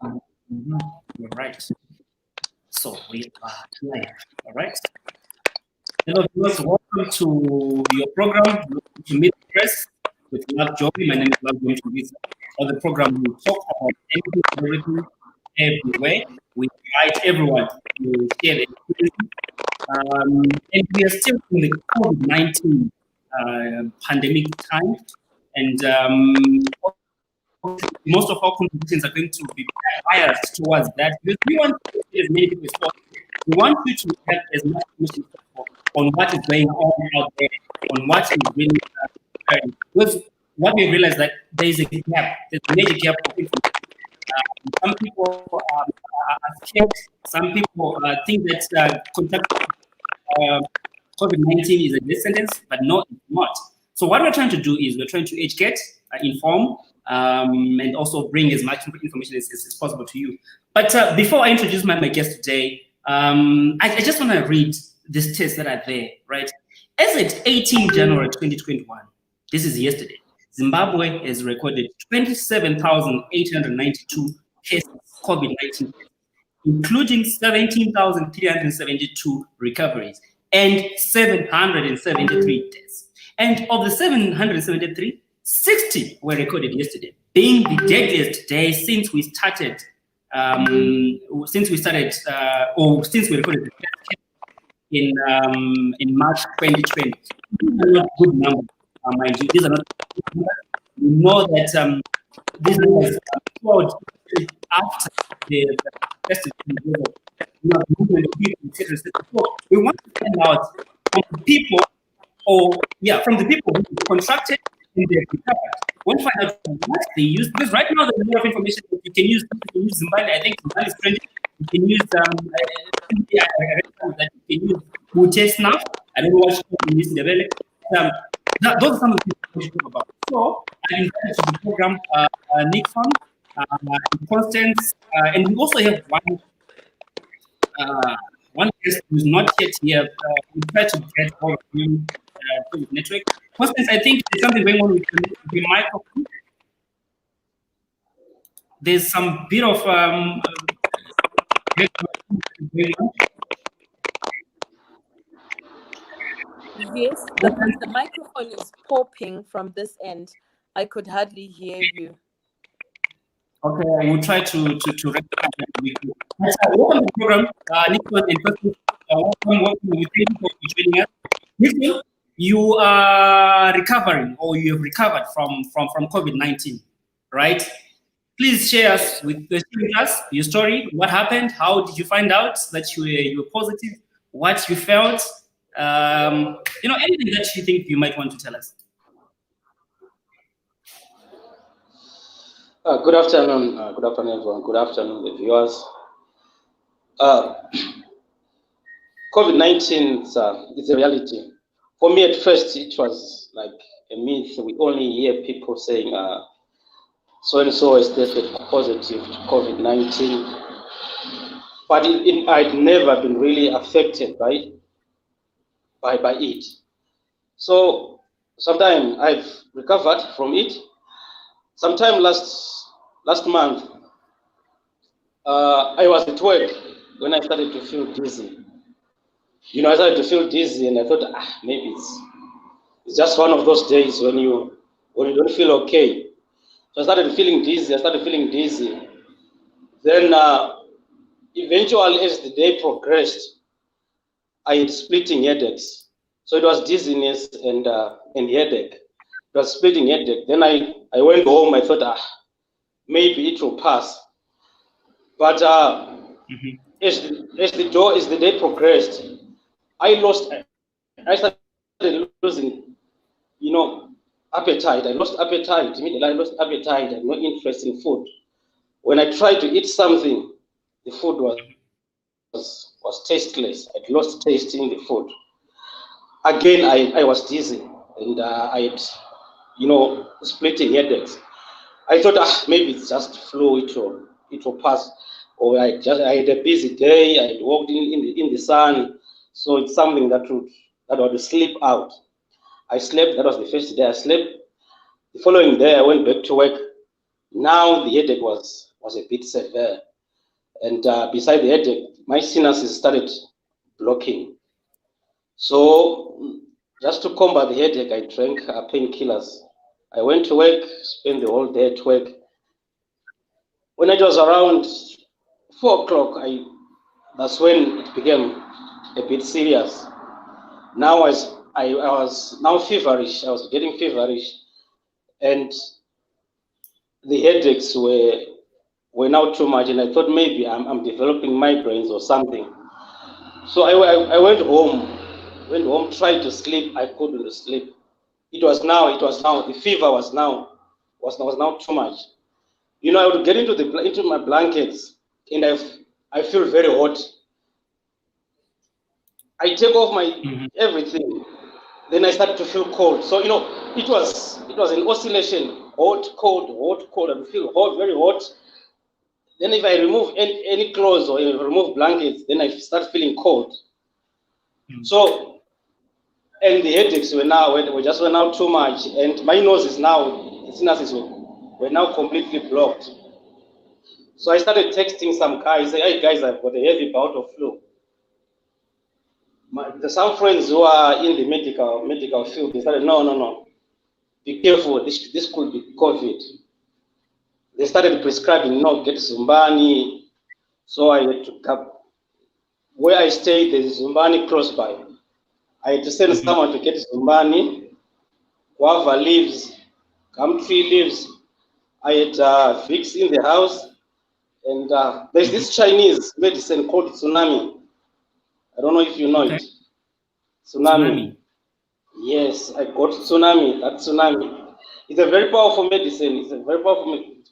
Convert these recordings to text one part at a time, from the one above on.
Mhm. You're right. So we are live. All right. Hello, viewers. Welcome to your program, Welcome to Meet the Press with Lovejoy. My name is Lovejoy. On the program, we talk about anything and everything everywhere. We invite everyone to share their experiences. And we are still in the COVID-19 pandemic time. And most of our conversations are going to be biased towards that because we want to get as many people as possible. We want you to have as much information as possible on what is going on out there, on what is really occurring. Because what we realize that there is a gap, there's a major gap of information. Some people are scared. Some people think that uh, COVID-19 is a death sentence, but no, it's not. So what we're trying to do is we're trying to educate, inform, and also bring as much information as possible to you. But before I introduce my guest today, I just want to read these tests that are there, right? As at 18 January 2021, this is yesterday, Zimbabwe has recorded 27,892 cases of COVID-19, including 17,372 recoveries and 773 deaths. And of the 773, 60 were recorded yesterday, being the deadliest day since we started, or since we recorded the first case in March 2020. These are not good numbers, mind you. These are not good numbers. We know that these numbers followed after the first movement of people, etc. So we want to find out from the people, from the people who contracted and they recovered. We want to find out what they use, because right now there's a lot of information that you can use. You can use Zimbabwe. I think Zimbabwe is trending. You can use that you can use Mute Snuff. I don't know what you can use in the valley. Those are some of the things we should talk about. So I invited to the program Nixon, Constance, and we also have one guest who's not yet here. We try to get all of him to the network. Constance, I think there's something going on with the microphone. There's some bit of going on. Yes, the microphone is popping from this end. I could hardly hear you. Okay, I will try to rectify that. Welcome to the program, Nicholas and Constance. Welcome. We thank you for joining us. Nicholas, you are recovering, or you have recovered from COVID-19, right? Please share us with us your story. What happened? How did you find out that you were positive? What you felt? Anything that you think you might want to tell us. Good afternoon, everyone. Good afternoon, the viewers. COVID-19 is a reality. For me, at first, it was like a myth. We only hear people saying, so and so is tested positive to COVID-19, but I'd never been really affected by it. So sometime I've recovered from it. Sometime last month, I was at work when I started to feel dizzy. I started to feel dizzy, and I thought, maybe it's just one of those days when you don't feel okay. So I started feeling dizzy. Then eventually, as the day progressed, I had splitting headaches. So it was dizziness and headache. It was splitting headache. Then I went home. I thought, maybe it will pass. But as the day progressed, I started losing, appetite. I lost appetite. Immediately, I lost appetite. I had no interest in food. When I tried to eat something, the food was tasteless. I'd lost taste in the food. Again, I was dizzy, and I had, splitting headaches. I thought, maybe it's just flu. It will pass. Or I had a busy day. I had walked in the sun, so it's something that would sleep out. I slept. That was the first day I slept. The following day, I went back to work. Now the headache was was a bit severe. And beside the headache, my sinuses started blocking. So just to combat the headache, I drank painkillers. I went to work, spent the whole day at work. When it was around 4 o'clock, that's when it became a bit serious. Now I was now feverish. I was getting feverish, and the headaches were now too much. And I thought maybe I'm developing migraines or something. So I went home. Went home, tried to sleep. I couldn't sleep. It was now. The fever was now too much. You know, I would get into my blankets, and I feel very hot. I take off my everything, then I start to feel cold. So you know, it was an oscillation, hot, cold. I feel hot, very hot. Then if I remove any clothes or remove blankets, then I start feeling cold. So, and the headaches were now too much, and my nose is now, the sinuses were now completely blocked. So I started texting some guys, say, hey guys, I've got a heavy bout of flu. There's some friends who are in the medical field, they started, no, be careful, this could be COVID. They started prescribing, get Zumbani. So I had to come, where I stayed, there's Zumbani close by. I had to send someone to get Zumbani, guava leaves, gum tree leaves. I had Vicks in the house. And there's this Chinese medicine called tsunami. I don't know if you know it. Tsunami. Yes, I got tsunami. That's tsunami. It's a very powerful medicine. It's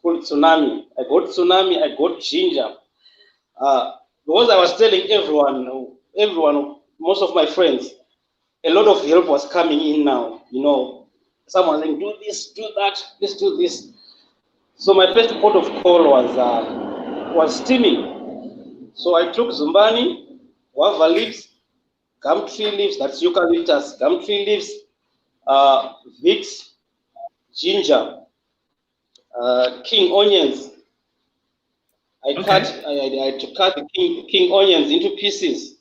called tsunami. I got tsunami. I got ginger. Because I was telling everyone, most of my friends, a lot of help was coming in now. You know, someone saying, do this, do that, let's do this. So my first port of call was steaming. So I took Zumbani, guava leaves, gum tree leaves, that's eucalyptus, gum tree leaves, Vicks, ginger, king onions. I cut the king onions into pieces.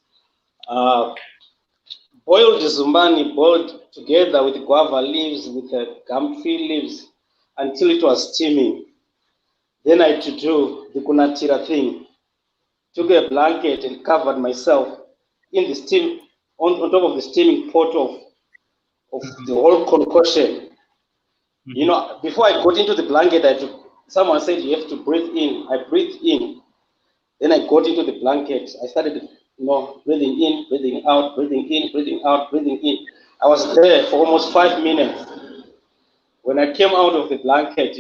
Boiled Zumbani, boiled together with guava leaves, with the gum tree leaves, until it was steaming. Then I had to do the kunatira thing. Took a blanket and covered myself in the steam, on top of the steaming pot of the whole concoction. You know, before I got into the blanket, someone said you have to breathe in. I breathed in. Then I got into the blanket. I started, breathing in, breathing out, breathing in, breathing out, breathing in. I was there for almost 5 minutes. When I came out of the blanket,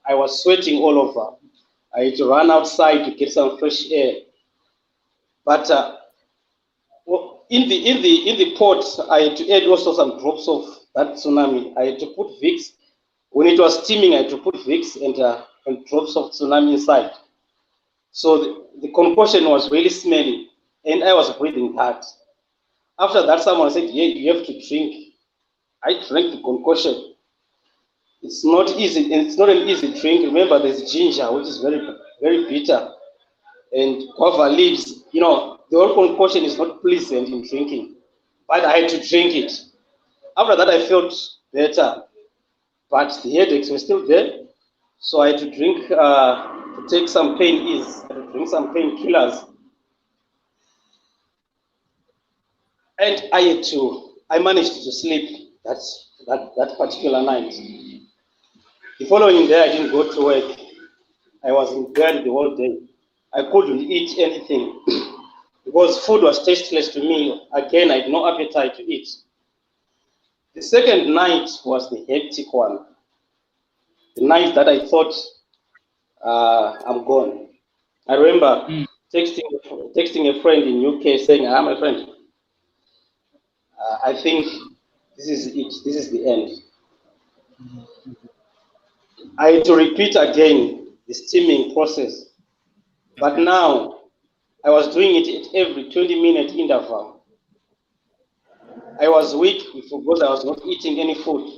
I was sweating all over. I had to run outside to get some fresh air. But in the pot, I had to add also some drops of that tsunami. I had to put Vicks. When it was steaming, I had to put Vicks and drops of tsunami inside. So the concoction was really smelly, and I was breathing hard. After that, someone said, yeah, you have to drink. I drank the concoction. It's not easy, and it's not an easy drink. Remember, there's ginger, which is very, very bitter, and guava leaves. You know, the whole concoction is not pleasant in drinking, but I had to drink it. After that, I felt better, but the headaches were still there, so I had to drink to take some pain ease. I had to drink some painkillers, and I managed to sleep that particular night. The following day, I didn't go to work. I was in bed the whole day. I couldn't eat anything because food was tasteless to me. Again, I had no appetite to eat. The second night was the hectic one. The night that I thought I'm gone. I remember texting a friend in UK saying, my friend, I think this is it. This is the end. I had to repeat again the steaming process. But now, I was doing it at every 20-minute interval. I was weak because I was not eating any food.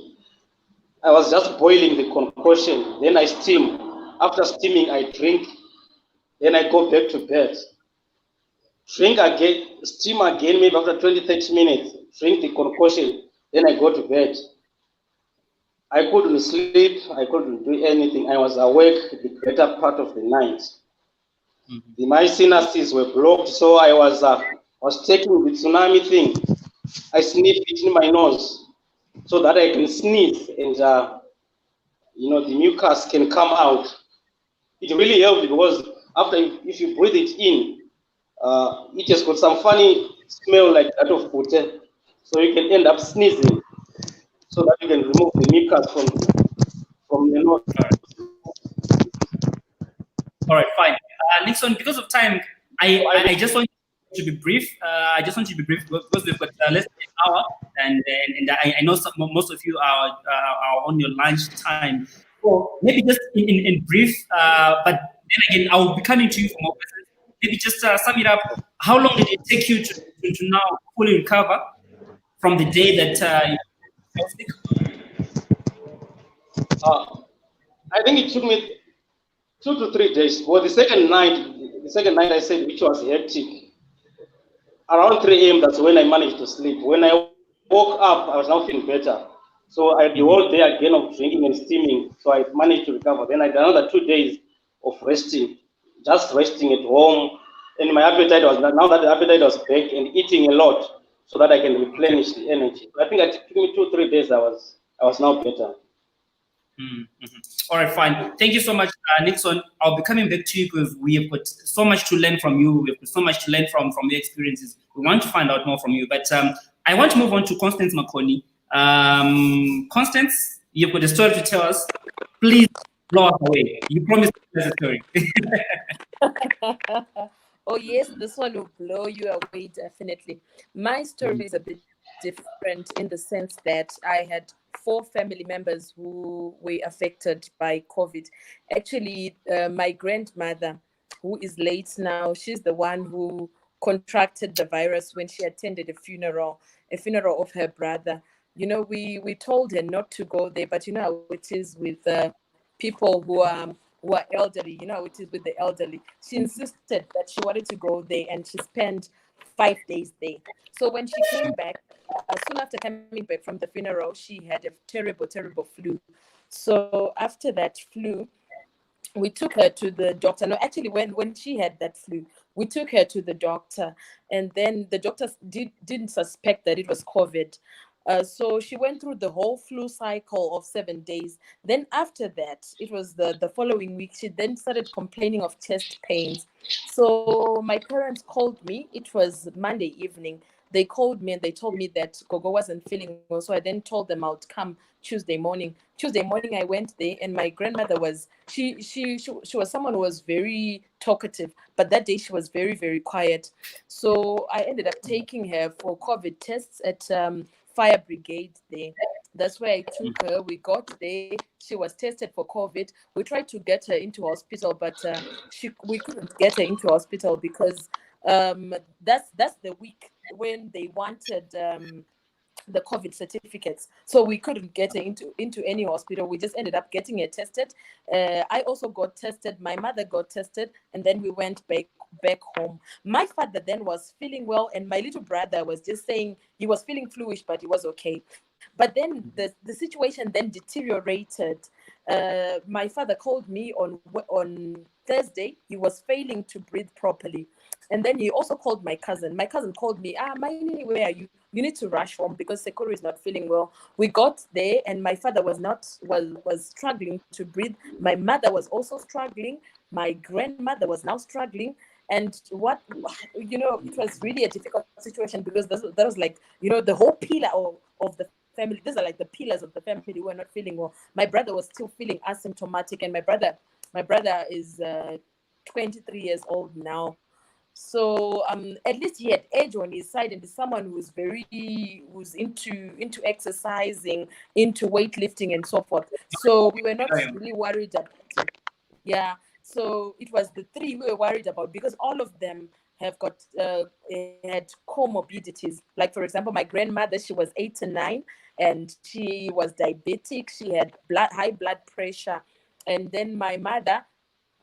I was just boiling the concoction, then I steam. After steaming, I drink. Then I go back to bed. Drink again, steam again, maybe after 20, 30 minutes. Drink the concoction. Then I go to bed. I couldn't sleep. I couldn't do anything. I was awake the greater part of the night. My sinuses were blocked, so I was taking the tsunami thing. I sniffed it in my nose so that I can sneeze and the mucus can come out. It really helped because after if you breathe it in, it has got some funny smell like that of pute. So you can end up sneezing so that you can remove the mucus from your nose. All right, fine. Nixon, because of time, I just want you to be brief. I just want you to be brief because we've got less than an hour, and I know most of you are on your lunch time. So maybe just in brief, but then again, I will be coming to you for more questions. Maybe just sum it up. How long did it take you to now fully recover from the day that you fell sick? I think it took me 2 to 3 days. Well, the second night I said, which was hectic. Around 3 a.m., that's when I managed to sleep. When I woke up, I was now feeling better. So I had the whole day again of drinking and steaming. So I managed to recover. Then I did another 2 days of resting, just resting at home. And my appetite was now that the appetite was back and eating a lot so that I can replenish the energy. I think it took me 2 3 days. I was now better. All right, fine. Thank you so much, Nixon. I'll be coming back to you because we have got so much to learn from you. We have got so much to learn from your experiences. We want to find out more from you. But I want to move on to Constance Makoni. Constance, you've got a story to tell us. Please blow us away. You promised to tell us a story. Oh yes, this one will blow you away, definitely. My story is a bit different in the sense that I had 4 family members who were affected by COVID. Actually, my grandmother, who is late now, she's the one who contracted the virus when she attended a funeral of her brother. You know, we told her not to go there, but you know how it is with people who are elderly. You know how it is with the elderly. She insisted that she wanted to go there, and she spent 5 days there. So when she came back, soon after coming back from the funeral, she had a terrible, terrible flu. So after that flu, we took her to the doctor. No, actually, when she had that flu, we took her to the doctor, and then the doctor didn't suspect that it was COVID. So she went through the whole flu cycle of 7 days. Then after that, it was the following week, she then started complaining of chest pains. So my parents called me. It was Monday evening. They called me and they told me that Gogo wasn't feeling well. So I then told them I would come Tuesday morning. Tuesday morning, I went there, and my grandmother was she was someone who was very talkative, but that day she was very, very quiet. So I ended up taking her for COVID tests at fire brigade there. That's where I took her. We got there. She was tested for COVID. We tried to get her into hospital, but we couldn't get her into hospital because that's the week when they wanted the COVID certificates. So we couldn't get her into any hospital. We just ended up getting her tested. I also got tested. My mother got tested, and then we went back home. My father then was feeling well, and my little brother was just saying he was feeling fluish, but he was okay. But then the situation then deteriorated. My father called me on Thursday. He was failing to breathe properly. And then he also called my cousin. My cousin called me, Maini, where are you? You need to rush home because Sekuru is not feeling well. We got there, and my father was struggling to breathe. My mother was also struggling. My grandmother was now struggling. And it was really a difficult situation because that was like, the whole pillar of the family. These are like the pillars of the family who were not feeling well. My brother was still feeling asymptomatic, and my brother is 23 years old now. So at least he had edge on his side, and he's someone who's into exercising, into weightlifting, and so forth. So we were not really worried about it. Yeah. So it was the 3 we were worried about because all of them have had comorbidities. Like, for example, my grandmother, she was 89 and she was diabetic. She had high blood pressure. And then my mother,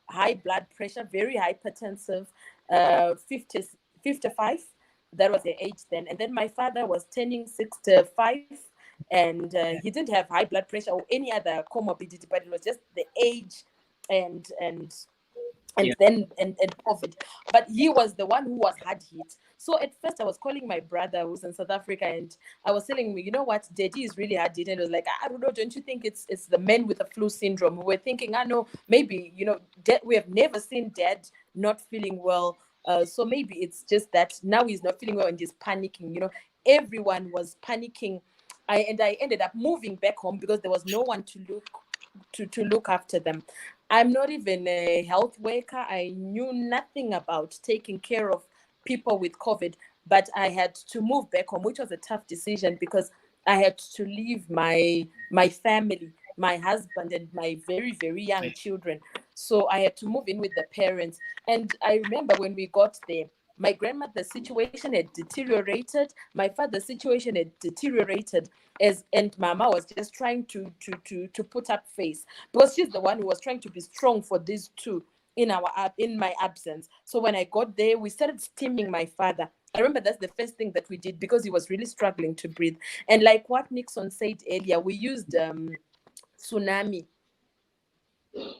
high blood pressure, very hypertensive, 50, 55. That was the age then. And then my father was turning 65, and he didn't have high blood pressure or any other comorbidity, but it was just the age and and Yeah. and COVID. But he was the one who was hard hit. So at first I was calling my brother who's in South Africa, and I was telling him, you know what, Daddy is really hard hit. And it was like, I don't know, don't you think it's the men with the flu syndrome? We were thinking, I know, maybe, we have never seen Dad not feeling well. So maybe it's just that now he's not feeling well and he's panicking. Everyone was panicking. I ended up moving back home because there was no one to look after them. I'm not even a health worker. I knew nothing about taking care of people with COVID, but I had to move back home, which was a tough decision because I had to leave my family, my husband, and my very, very young children. So I had to move in with the parents. And I remember when we got there, my grandmother's situation had deteriorated, my father's situation had deteriorated, and Mama was just trying to put up face because she's the one who was trying to be strong for these two in my absence. So when I got there, we started steaming my father. I remember that's the first thing that we did because he was really struggling to breathe. And like what Nixon said earlier, we used tsunami.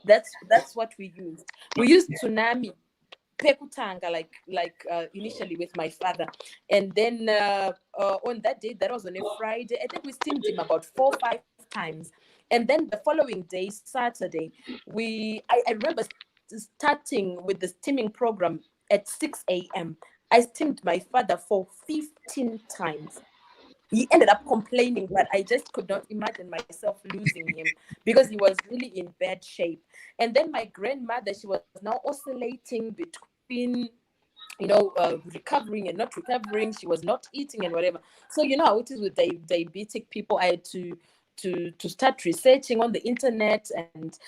That's what we used. We used tsunami pekutanga, initially with my father, and then on that day, that was on a Friday, I think we steamed him about 4 or 5 times. And then the following day, Saturday, I remember starting with the steaming program at 6 a.m. I steamed my father for 15 times. He ended up complaining, but I just could not imagine myself losing him because he was really in bad shape. And then my grandmother, she was now oscillating between recovering and not recovering. She was not eating and whatever. So you know how it is with diabetic people. I had to start researching on the internet and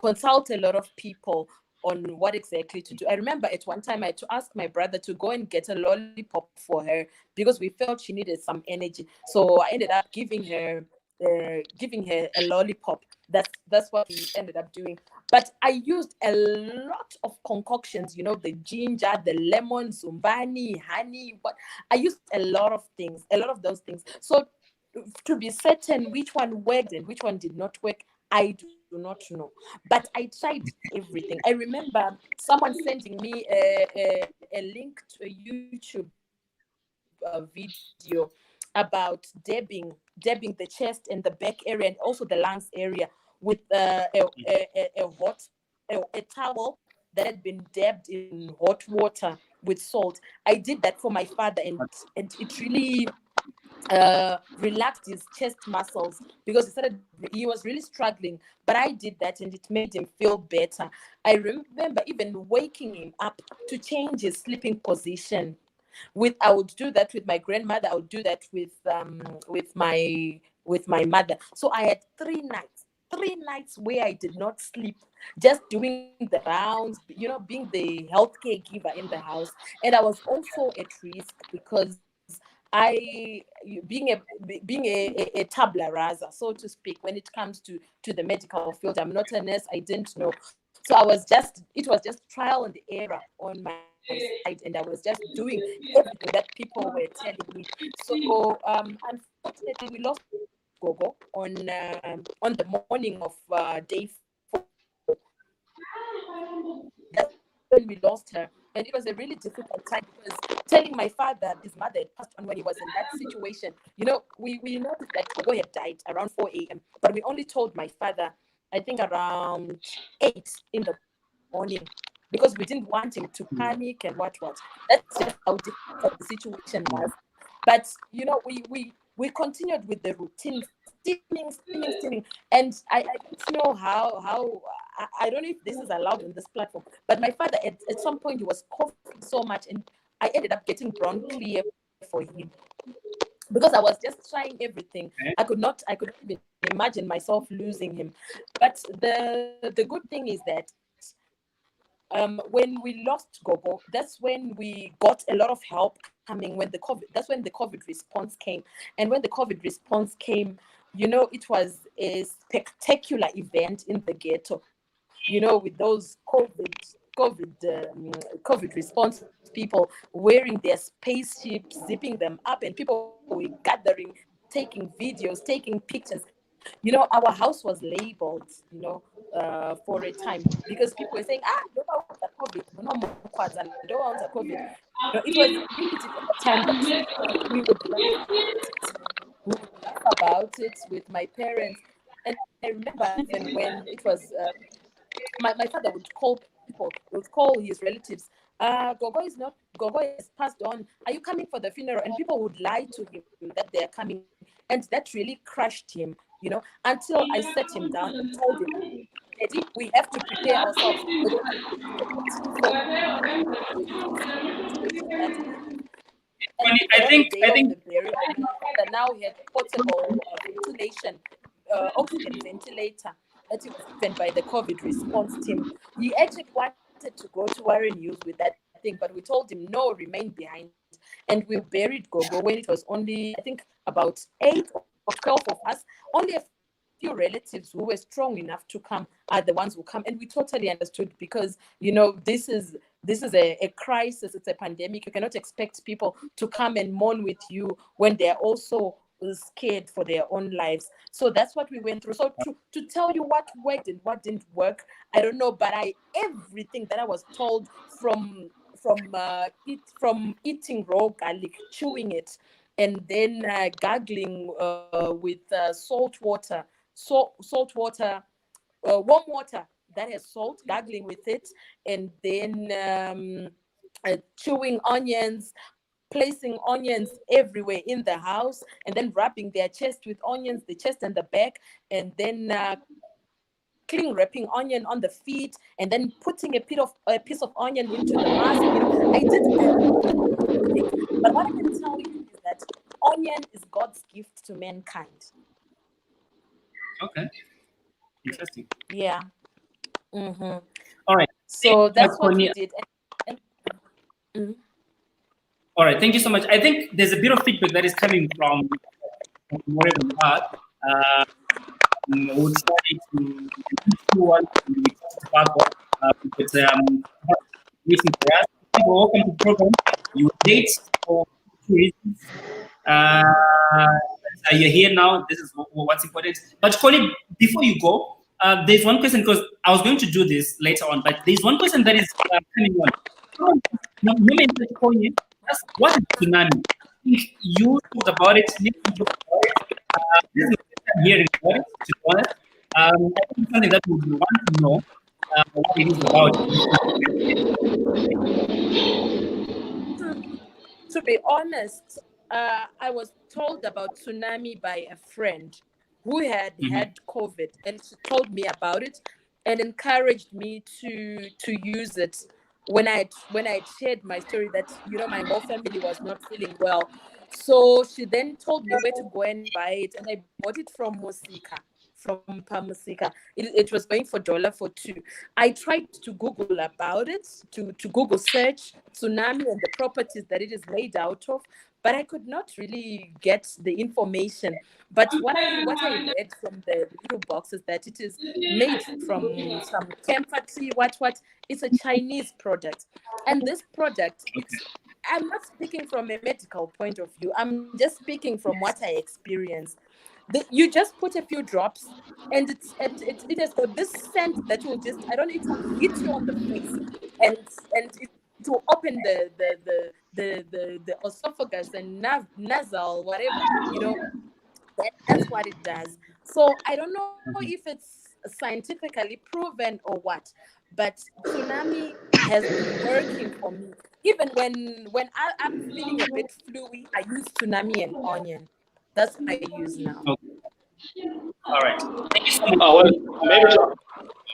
consult a lot of people on what exactly to do. I remember at one time I had to ask my brother to go and get a lollipop for her because we felt she needed some energy. So I ended up giving her a lollipop. That's what we ended up doing. But I used a lot of concoctions, the ginger, the lemon, zumbani, honey. But I used a lot of things, a lot of those things. So to be certain which one worked and which one did not work, I do not know. But I tried everything. I remember someone sending me a link to a YouTube video about dabbing the chest and the back area and also the lungs area with a towel that had been dabbed in hot water with salt. I did that for my father, and it really relaxed his chest muscles because he was really struggling. But I did that and it made him feel better. I remember even waking him up to change his sleeping position. I would do that with my grandmother. I would do that with my mother. So I had 3 nights where I did not sleep, just doing the rounds, being the healthcare giver in the house. And I was also at risk because being a tabula rasa, so to speak, when it comes to the medical field. I'm not a nurse. I didn't know. So it was just trial and error on my side, and I was just doing everything that people were telling me. So unfortunately, we lost Gogo on the morning of day 4. That's when we lost her. And it was a really difficult time because telling my father his mother had passed on when he was in that situation, we noticed that Gogo had died around 4 a.m. But we only told my father, I think around 8 in the morning, because we didn't want him to panic and what. That's just how difficult the situation was. But we continued with the routine, steaming. And I don't know how I don't know if this is allowed on this platform, but my father at some point he was coughing so much, and I ended up getting brown clear for him because I was just trying everything. I could not even imagine myself losing him. But the good thing is that when we lost Gogo, that's when we got a lot of help coming. That's when the COVID response came. And when the COVID response came, you know, it was a spectacular event in the ghetto, you know, with those COVID response people wearing their spaceships, zipping them up, and people were gathering, taking videos, taking pictures. You know, our house was labeled, you know, for a time, because people were saying, don't want the COVID, no more quads, and don't want the COVID. You know, it was primitive at the time, but we would laugh about it. We would laugh about it with my parents. And I remember even when it was, my father would call people, would call his relatives. Gogo is passed on. Are you coming for the funeral? And people would lie to him that they are coming. And that really crushed him, you know, until I sat him down and told him, Eddie, we have to prepare ourselves. We don't and I on the think day I of think the burial, my father now he had portable ventilation, oxygen ventilator that he was given by the COVID response team. He actually wanted to go to Warren News with that thing, but we told him no, remain behind. And we buried Gogo when it was only, I think, about 8 or 12 of us. Only a few relatives who were strong enough to come are the ones who come, and we totally understood, because you know, this is a crisis. It's a pandemic. You cannot expect people to come and mourn with you when they're also scared for their own lives. So that's what we went through. So to tell you what worked and what didn't work, I don't know, but everything that I was told from eating raw garlic, chewing it, and then gargling with salt water, warm water that has salt, gargling with it, and then chewing onions, placing onions everywhere in the house, and then rubbing their chest with onions, the chest and the back, and then cling wrapping onion on the feet, and then putting a piece of onion into the mask. You know, I did everything. But what I can tell you is that onion is God's gift to mankind. okay, interesting. Yeah. Mm-hmm. All right. So Thank you so that's much, what we Connie. did. Mhm. All right, thank you so much. I think there's a bit of feedback that is coming from wherever you are. We'll try to want to talk about, but waiting for us. People, welcome to the program. You were late for two reasons. You're here now. This is what's important. But Connie, before you go, there's one question, because I was going to do this later on, but there's one question that is coming on. Connie, what is tsunami? I think you talked about it. Nick talked about it. This is the first time hearing about it, to be honest. I think it's something that we want to know what it is about. To be honest, I was told about tsunami by a friend who had Mhm. had COVID, and she told me about it and encouraged me to use it when I shared my story that, you know, my whole family was not feeling well. So she then told me where to go and buy it, and I bought it from Musika. From Pamusika. It was going for $1 for 2. I tried to Google about it, to Google search tsunami and the properties that it is made out of, but I could not really get the information. But what I read from the little box is that it is made from some camphor tree. What? It's a Chinese product, and this product, it's. I'm not speaking from a medical point of view. I'm just speaking from what I experienced. You just put a few drops, and it has got this scent that will just, I don't know, it will hit you on the face, and it will open the esophagus and nasal, whatever, you know. That's what it does. So I don't know if it's scientifically proven or what, but tsunami has been working for me. Even when I'm feeling a bit fluey, I use tsunami and onion. That's what I use now. Okay. All right. Thank you so much. Well,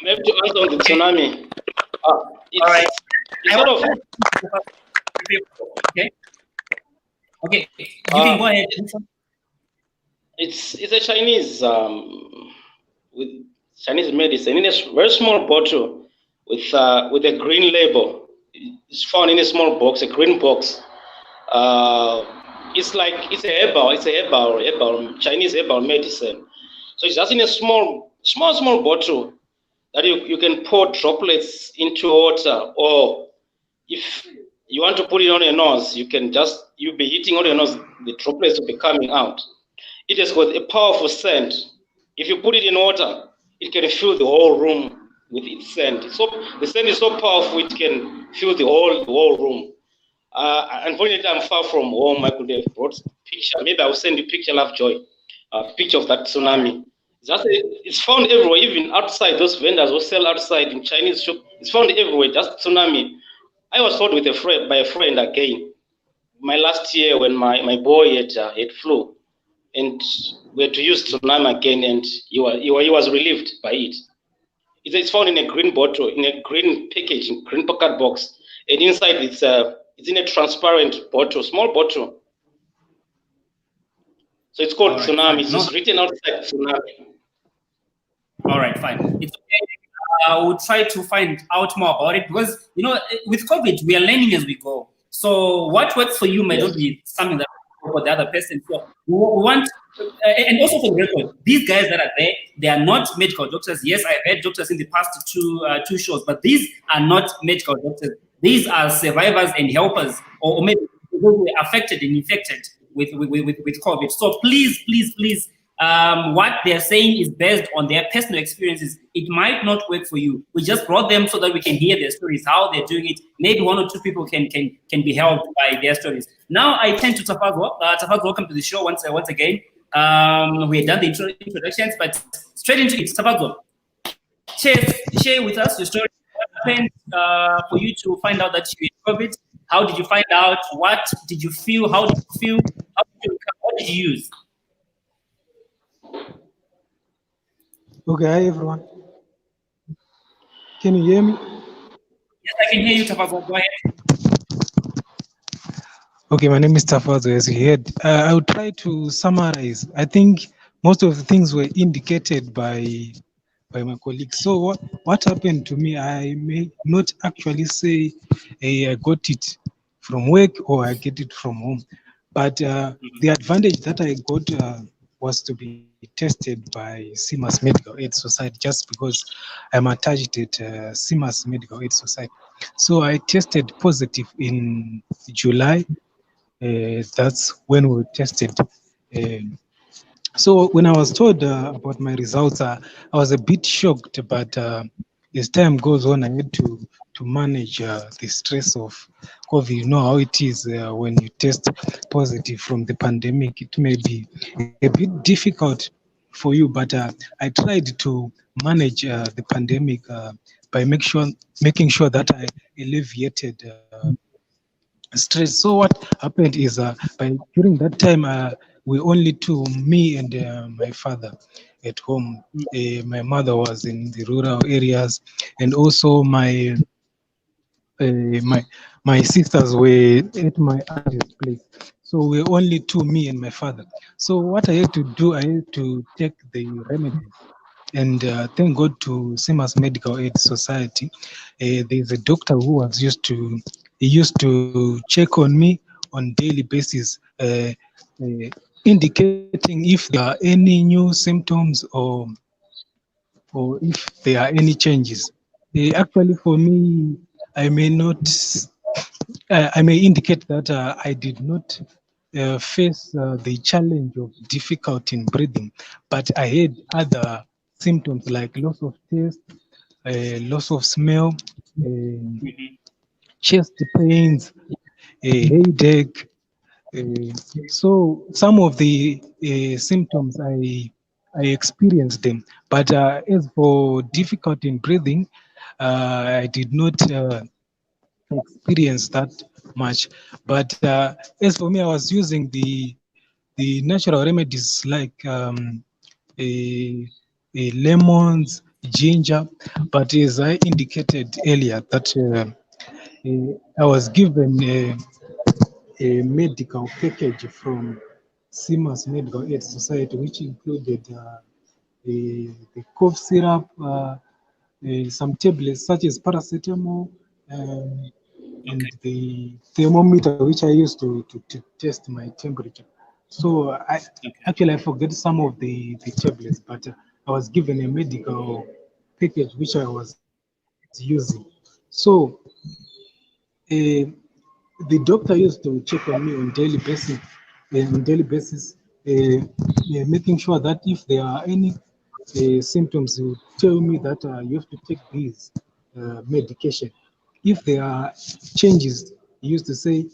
maybe to answer on the Okay. tsunami, All right. it's I sort want of okay. Okay. You can go ahead. it's a Chinese with Chinese medicine in a very small bottle with a green label. It's found in a small box, a green box. It's a herbal Chinese herbal medicine. So it's just in a small bottle that you can pour droplets into water, or if you want to put it on your nose, you'll be hitting on your nose, the droplets will be coming out. It has got a powerful scent. If you put it in water, it can fill the whole room with its scent. So the scent is so powerful, it can fill the whole room. Unfortunately, I'm far from home. I could have brought picture. Maybe I will send you picture, Lovejoy, picture of that tsunami. It's found everywhere, even outside. Those vendors who sell outside in Chinese shop, it's found everywhere. Just tsunami. I was told by a friend again. My last year when my boy had flu, and we had to use tsunami again, and he was relieved by it. It's found in a green bottle, in a green packaging, green pocket box, and inside it's in a transparent bottle, small bottle. So it's called tsunami. It's written outside tsunami. All right, fine. It's okay. We'll try to find out more about it because, with COVID, we are learning as we go. So what works for you may not be something that works for the other person. So we want, and also for the record, these guys that are there, they are not medical doctors. Yes, I've had doctors in the past two shows, but these are not medical doctors. These are survivors and helpers, or maybe those who were affected and infected with COVID. So please, what they're saying is based on their personal experiences. It might not work for you. We just brought them so that we can hear their stories, how they're doing it. Maybe one or two people can be helped by their stories. Now I turn to Tafago. Tafago, welcome to the show once again. We had done the introductions, but straight into it. Tafago, share with us your story. What happened for you to find out that you had COVID? How did you find out? What did you feel? How did you feel? What did you use? Okay, hi everyone. Can you hear me? Yes, I can hear you, Tafago. Go ahead. Okay, my name is Tafazo, as you heard. I will try to summarize. I think most of the things were indicated by my colleagues. So what happened to me, I may not actually say I got it from work or I get it from home. But the advantage that I got was to be tested by CIMAS Medical Aid Society, just because I'm attached at CIMAS Medical Aid Society. So I tested positive in July. That's when we tested. So when I was told about my results, I was a bit shocked, but as time goes on, I had to manage the stress of COVID. You know how it is when you test positive from the pandemic. It may be a bit difficult for you, but I tried to manage the pandemic by making sure that I alleviated stress. So what happened is by during that time we only two, me and my father at home. My mother was in the rural areas, and also my sisters were at my auntie's place. So we only two, me and my father. So what I had to do, I had to take the remedies. And thank God to CIMAS Medical Aid Society. There's a doctor who used to check on me on daily basis, indicating if there are any new symptoms or if there are any changes. Actually, for me, I may not, I may indicate that I did not face the challenge of difficulty in breathing, but I had other symptoms like loss of taste, loss of smell, chest pains, headache. So some of the symptoms I experienced them, but as for difficulty in breathing, I did not experience that much. But as for me, I was using the natural remedies like lemons, ginger. But as I indicated earlier, that I was given a medical package from CIMAS Medical Aid Society, which included the cough syrup, some tablets such as paracetamol, and the thermometer which I used to test my temperature. So I forget some of the tablets, but I was given a medical package which I was using. So uh, the doctor used to check on me on daily basis, making sure that if there are any symptoms, he would tell me that you have to take these medication. If there are changes, he used to say,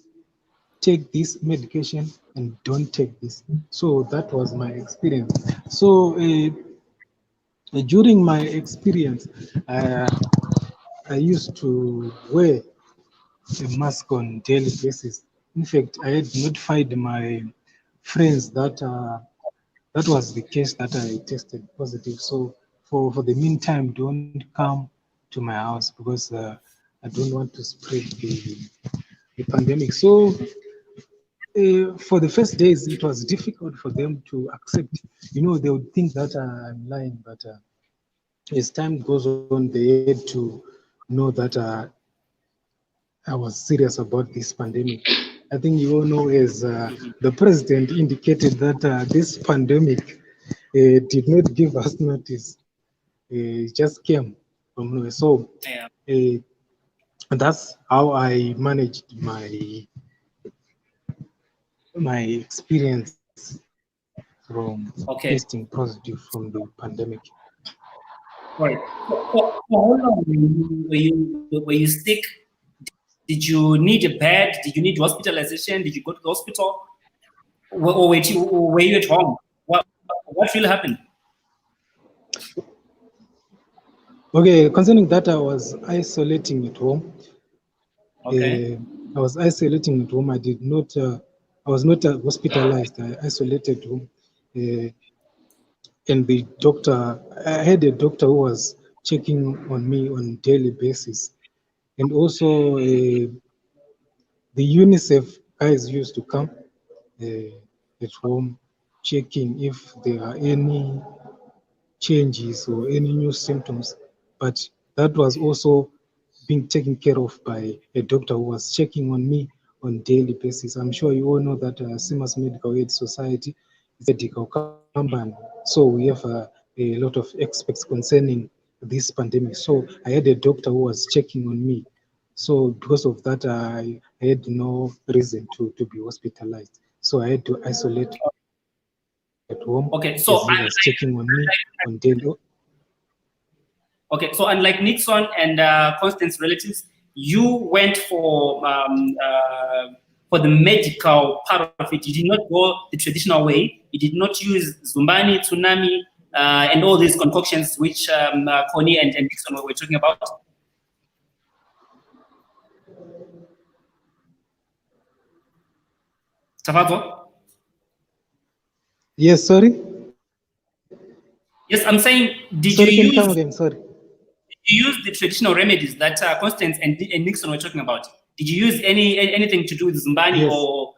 take this medication and don't take this. So that was my experience. So during my experience, I used to wear a mask on daily basis. In fact, I had notified my friends that that was the case that I tested positive. So for the meantime, don't come to my house because I don't want to spread the pandemic. So for the first days, it was difficult for them to accept. You know, they would think that I'm lying, but as time goes on, they had to know that I was serious about this pandemic. I think you all know, as the president indicated, that this pandemic did not give us notice. It just came from nowhere. So Yeah. that's how I managed my experience from Okay. testing positive from the pandemic. Right. For how long were you sick? Did you need a bed? Did you need hospitalization? Did you go to the hospital? Or were you at home? What really happened? Okay, concerning that, I was isolating at home. Okay. I was isolating at home. I was not hospitalized. I isolated home. Uh, and the doctor, I had a doctor who was checking on me on daily basis. And also the UNICEF guys used to come at home, checking if there are any changes or any new symptoms. But that was also being taken care of by a doctor who was checking on me on daily basis. I'm sure you all know that CIMAS Medical Aid Society is a medical company. So we have a lot of experts concerning this pandemic. So I had a doctor who was checking on me. So because of that, I had no reason to be hospitalized. So I had to isolate at home Okay. as he was checking on me on daily. Okay, so unlike Nixon and Constance's relatives, you went for the medical part of it. You did not go the traditional way. You did not use Zumbani, Tsunami, and all these concoctions which Connie and Nixon were talking about. Tafago? Yes, sorry. Yes, I'm saying, Sorry, can you come again? Sorry. did you use the traditional remedies that Constance and Nixon were talking about? Did you use anything to do with Zumbani Yes. or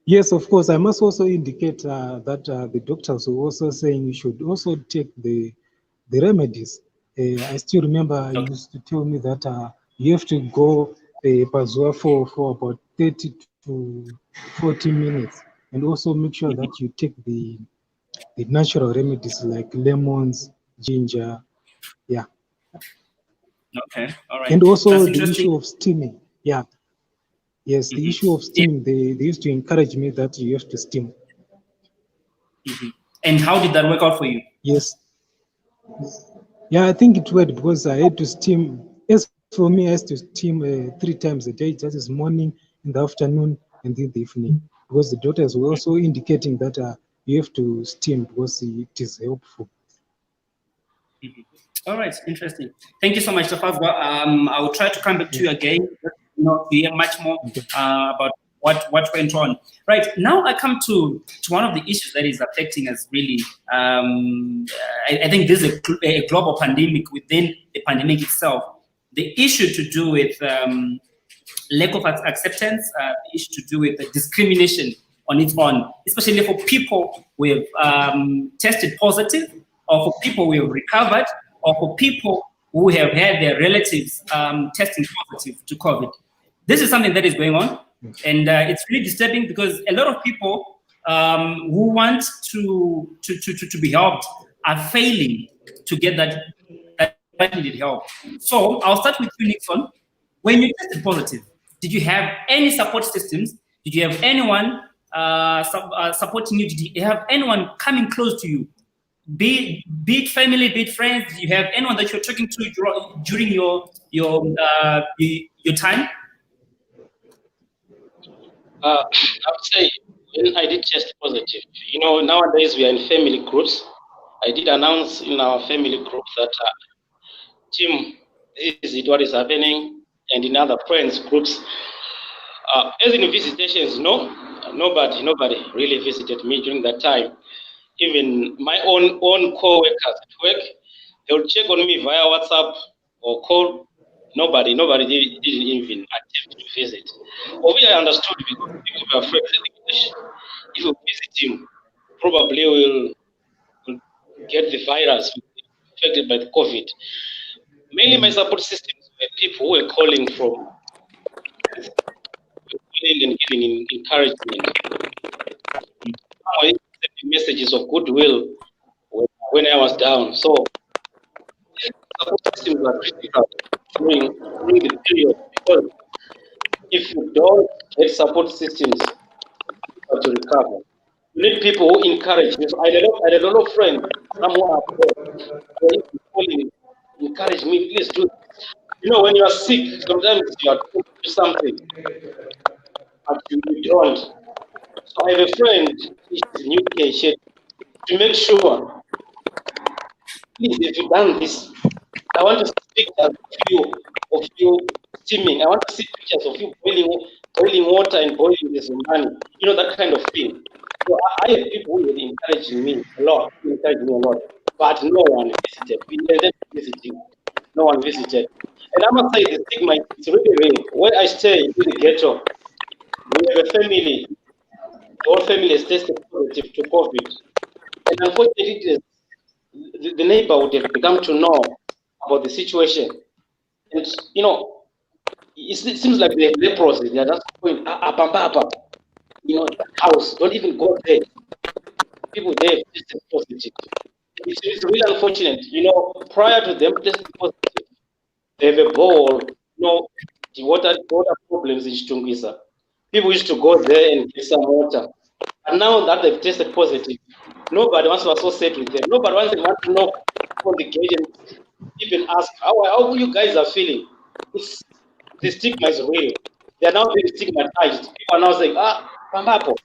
Yes, of course. I must also indicate that the doctors were also saying you should also take the remedies. I still remember he used to tell me that you have to go Pazua for about 30 to 40 minutes, and also make sure that you take the natural remedies like lemons, ginger, yeah, Okay, all right. and also That's the interesting. issue of steaming. Yeah, yes, the issue of steaming. They used to encourage me that you have to steam. And how did that work out for you? Yes. Yeah, I think it worked because I had to steam. As for me, I used to steam 3 times a day. That is morning, in the afternoon, and in the evening. Because the doctors were also indicating that you have to steam because it is helpful. All right, interesting. Thank you so much, Tafazwa. I will try to come back to you again, to hear much more about what went on. Right, now I come to one of the issues that is affecting us really. I think this is a global pandemic within the pandemic itself. The issue to do with lack of acceptance, the issue to do with the discrimination on its own, especially for people who have tested positive, or for people who have recovered, or for people who have had their relatives testing positive to COVID. This is something that is going on. And it's really disturbing because a lot of people who want to be helped are failing to get that needed help. So I'll start with you, Nixon. When you tested positive, did you have any support systems? Did you have anyone supporting you? Did you have anyone coming close to you? Be it family, be it friends. Do you have anyone that you're talking to during your time? I would say when I did test positive, nowadays we are in family groups. I did announce in our family group that Tim, this is what is happening, and in other friends groups. As in visitations, no, nobody really visited me during that time. Even my own co-workers at work, they would check on me via WhatsApp or call. Nobody didn't even attempt to visit. Of which I understood because people were afraid that if you visit him, probably will get the virus, infected by the COVID. Mainly my support systems were people who were calling and giving encouragement. Messages of goodwill when I was down. So support systems are critical during the period because if you don't get support systems to recover, you need people who encourage you. So I had a lot of friends, some who are calling, encourage me, please do. When you are sick, sometimes you are told to do something, but you don't. So I have a friend, she's in UK, to make sure, please, if you've done this, I want to see pictures of you steaming. I want to see pictures of you boiling water and boiling this money. That kind of thing. So I have people who were encouraging me a lot, but no one visited. We ended visiting. No one visited. And I must say the stigma is really real. Where I stay in the ghetto, we have a family. The whole family is tested positive to COVID. And unfortunately, the neighborhood have begun to know about the situation. And, it seems like they're leprosy. They're just going up. House. Don't even go there. People there tested positive. It's really unfortunate. Prior to them testing positive, they have a bowl, the water problems in Chitungisa. People used to go there and get some water. And now that they've tested positive, nobody wants to associate with them. Nobody wants to know on the gate and even ask how you guys are feeling. The stigma is real. They are now being stigmatized. People are now saying, Pambapo,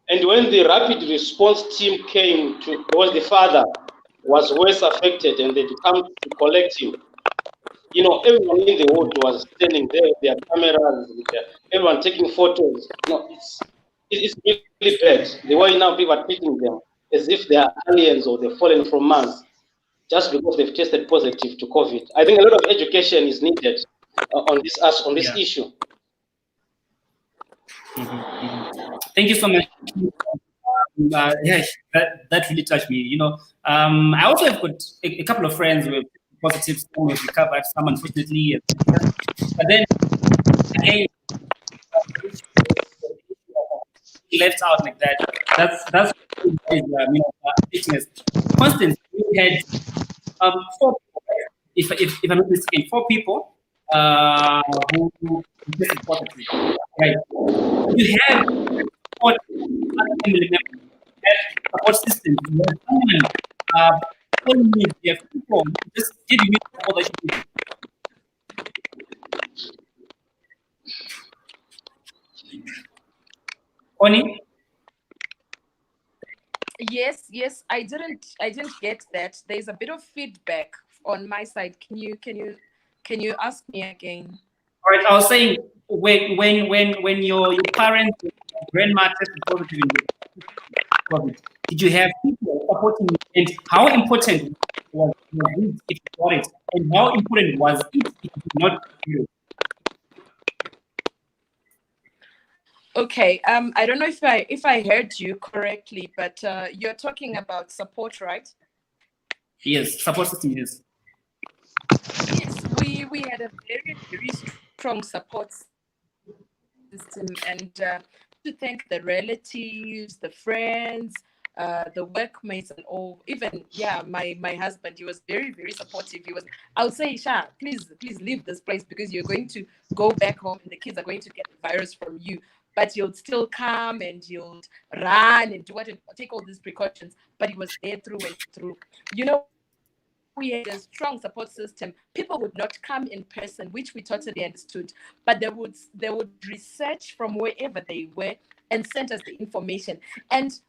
and when the rapid response team came because the father was worse affected and they come to collect him, everyone in the world was standing there with their cameras, everyone taking photos. It's really bad. The way now people are treating them as if they are aliens or they've fallen from Mars just because they've tested positive to COVID. I think a lot of education is needed on this issue. Thank you so much. That really touched me. I also have got a couple of friends with positive, some have recovered, some unfortunately, but then again, left out like that. That's business. Constance, we had 4 people, if I'm not mistaken, 4 people who tested positive. Right? You have support other family members, you have support systems, you have someone calling me, you have people just giving me support that you need. Connie? Yes, I didn't get that. There's a bit of feedback on my side. Can you ask me again? All right, I was saying when your parents, your grandma tested positive in COVID, did you have people supporting you? And how important was it if you got it? And how important was it if you did not get it? Okay, I don't know if I heard you correctly, but you're talking about support, right? Yes, support system, yes. Yes, we had a very, very strong strong support system, and to thank the relatives, the friends, the workmates, and all. Even my husband, he was very, very supportive. He was, I would say, Sha, please leave this place because you're going to go back home and the kids are going to get the virus from you. But you'll still come and you'll run and do what and take all these precautions. But he was there through and through. We had a strong support system. People would not come in person, which we totally understood, but they would research from wherever they were and send us the information. And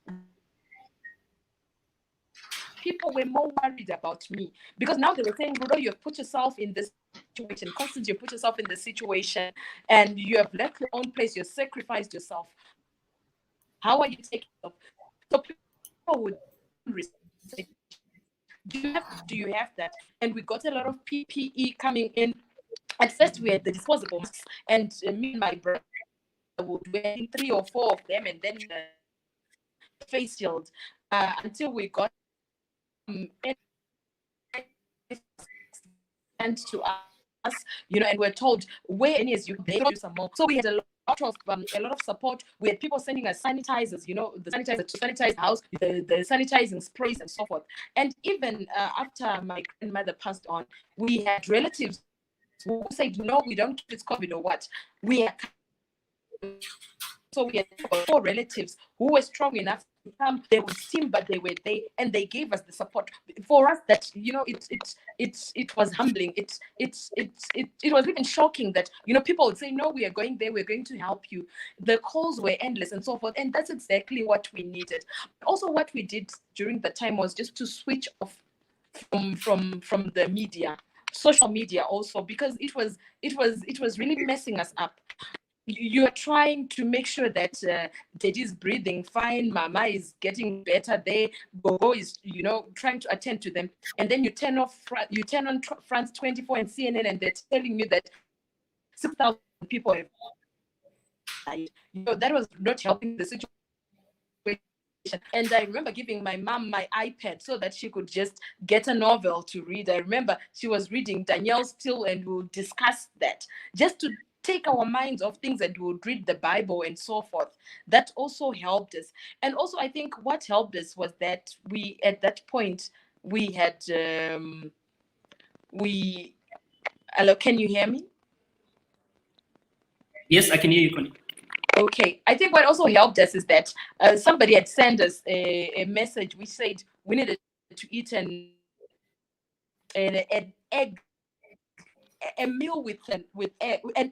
people were more worried about me because now they were saying, Rudo, you've put yourself in this situation. Constantly, you put yourself in this situation and you have left your own place. You've sacrificed yourself. How are you taking it? So people would research. Do you have that? And we got a lot of PPE coming in. At first, we had the disposable masks, and me and my brother would wear 3 or 4 of them, and then the face shield until we got sent to us, and we're told where any is you they do some more. So we had a lot of support. We had people sending us sanitizers, the sanitizer to sanitize the house, the sanitizing sprays and so forth. And even after my grandmother passed on, we had relatives who said, no, we don't think it's COVID or what. So we had 4 relatives who were strong enough to come. They would seem, but they were there, and they gave us the support. For us, that it was humbling. It was even shocking that people would say, no, we are going there, we're going to help you. The calls were endless and so forth, and that's exactly what we needed. Also, what we did during the time was just to switch off from the media, social media, also because it was really messing us up. You're trying to make sure that Daddy's breathing fine, Mama is getting better there, Gogo is, trying to attend to them, and then you turn on France 24 and CNN, and they're telling you that 6,000 people have died. That was not helping the situation. And I remember giving my mom my iPad so that she could just get a novel to read. I remember she was reading Danielle Steele, and we'll discuss that just to take our minds off things, and we would read the Bible and so forth. That also helped us. And also, I think what helped us was that we, at that point, we had, hello, can you hear me? Yes, I can hear you, Connie. Okay, I think what also helped us is that somebody had sent us a message which said we needed to eat an egg, a meal with an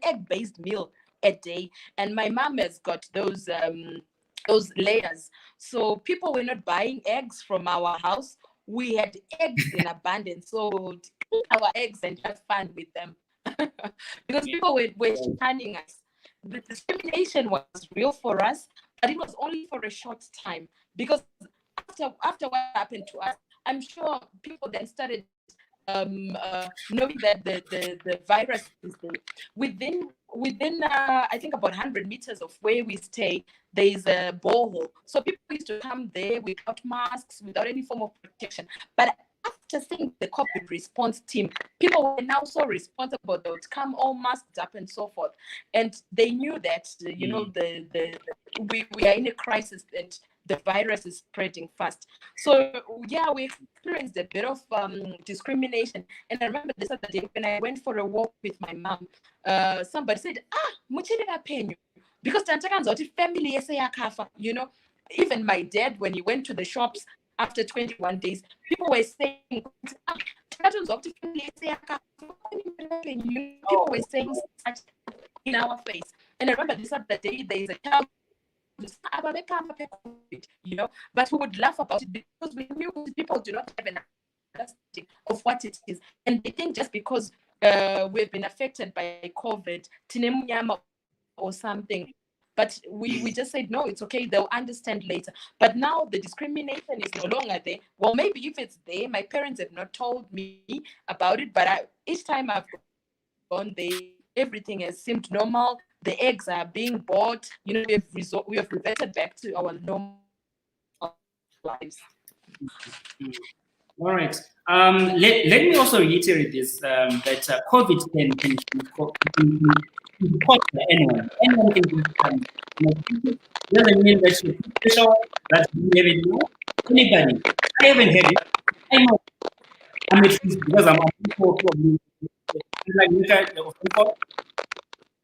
egg-based meal a day, and my mom has got those layers. So people were not buying eggs from our house. We had eggs in abundance, so we would eat our eggs and have fun with them because people were shunning us. The discrimination was real for us, but it was only for a short time because after what happened to us, I'm sure people then started knowing that the virus is there. Within I think about 100 meters of where we stay, there is a borehole. So people used to come there without masks, without any form of protection. But after seeing the COVID response team, people were now so responsible. They would come all masked up and so forth, and they knew that we are in a crisis and the virus is spreading fast. So yeah, we experienced a bit of discrimination. And I remember this other day when I went for a walk with my mom, somebody said, muchini penyu, because family even my dad, when he went to the shops after 21 days, people were saying, people were saying such in our face. And I remember this other day, there is a child, but we would laugh about it because we knew people do not have an understanding of what it is, and they think just because we've been affected by COVID or something. But we just said, no, it's okay, they'll understand later. But now the discrimination is no longer there. Well, maybe if it's there, my parents have not told me about it, but each time I've gone there, everything has seemed normal. The eggs are being bought. We have reverted back to our normal lives. All right. Let me also reiterate this that COVID can be caused by anyone. Anyone can be it doesn't mean that you're too special, that you have it. No, anybody. I haven't had it. I know I'm at risk because I'm people probably like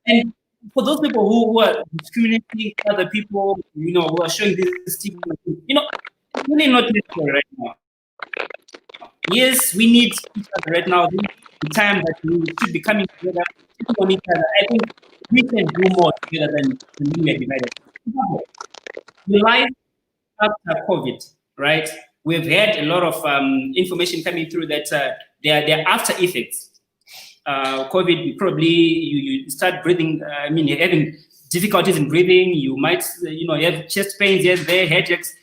and for those people who are discriminating other people, who are showing this stigma, it's really not necessary right now. Yes, we need each other right now. This is the time that we should be coming together, checking on each other. I think we can do more together than we are divided. The life after COVID, right? We've had a lot of information coming through that there are after effects. COVID, probably you start breathing. You're having difficulties in breathing. You might, you have chest pains, yes, there, headaches.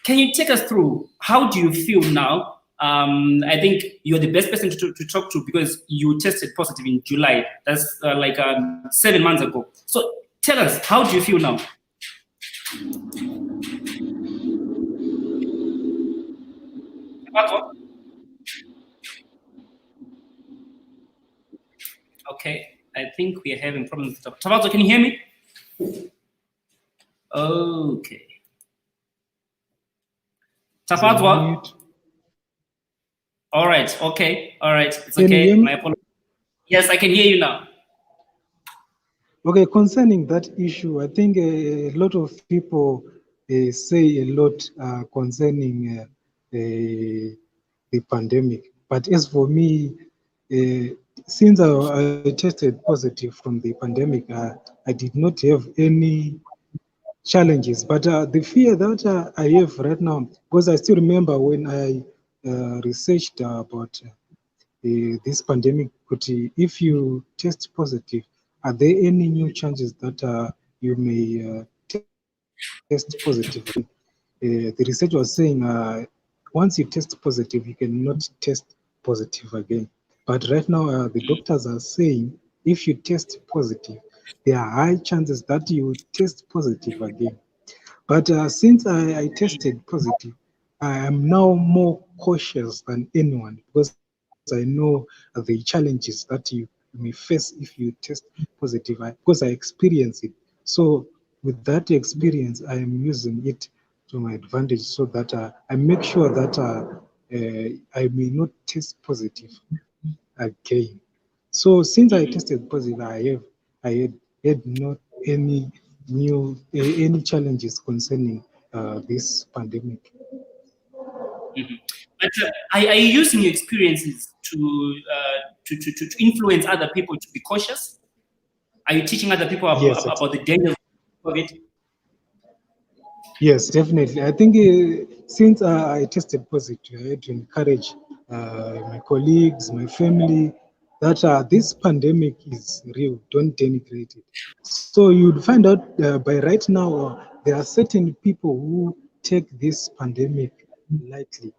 Can you take us through how do you feel now? I think you're the best person to talk to because you tested positive in July. That's 7 months ago. So tell us, how do you feel now? Okay, I think we are having problems. Tabato, can you hear me? Okay. Tabato? All right, okay, all right, it's okay. My apologies. Yes, I can hear you now. Okay, concerning that issue, I think a lot of people say a lot concerning the pandemic. But as for me, since I tested positive from the pandemic, I did not have any challenges. But the fear that I have right now, because I still remember when I researched about this pandemic, but if you test positive, are there any new changes that you may test positive? The research was saying once you test positive, you cannot test positive again. But right now, the doctors are saying if you test positive, there are high chances that you will test positive again. But since I tested positive, I am now more cautious than anyone because I know the challenges that you may face if you test positive because I experience it. So with that experience, I am using it to my advantage so that I make sure that I may not test positive again. So since I tested positive, I had not any any challenges concerning this pandemic. But are you using your experiences to influence other people to be cautious? Are you teaching other people about the dangers of it? Yes, definitely. I think since I tested positive, I had to encourage my colleagues, my family, that this pandemic is real. Don't denigrate it. So you'd find out by right now, there are certain people who take this pandemic lightly.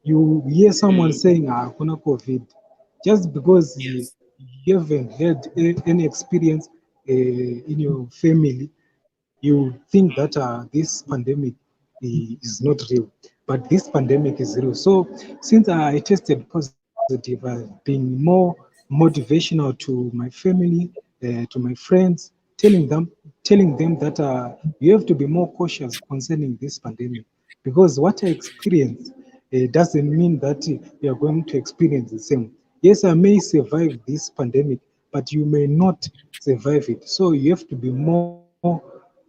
You hear someone saying, kuna COVID, just because Yes. you haven't had any experience in your family, you think that this pandemic is not real, but this pandemic is real. So since I tested positive, I've been more motivational to my family, to my friends, telling them that you have to be more cautious concerning this pandemic, because what I experienced doesn't mean that you are going to experience the same. Yes, I may survive this pandemic, but you may not survive it. So you have to be more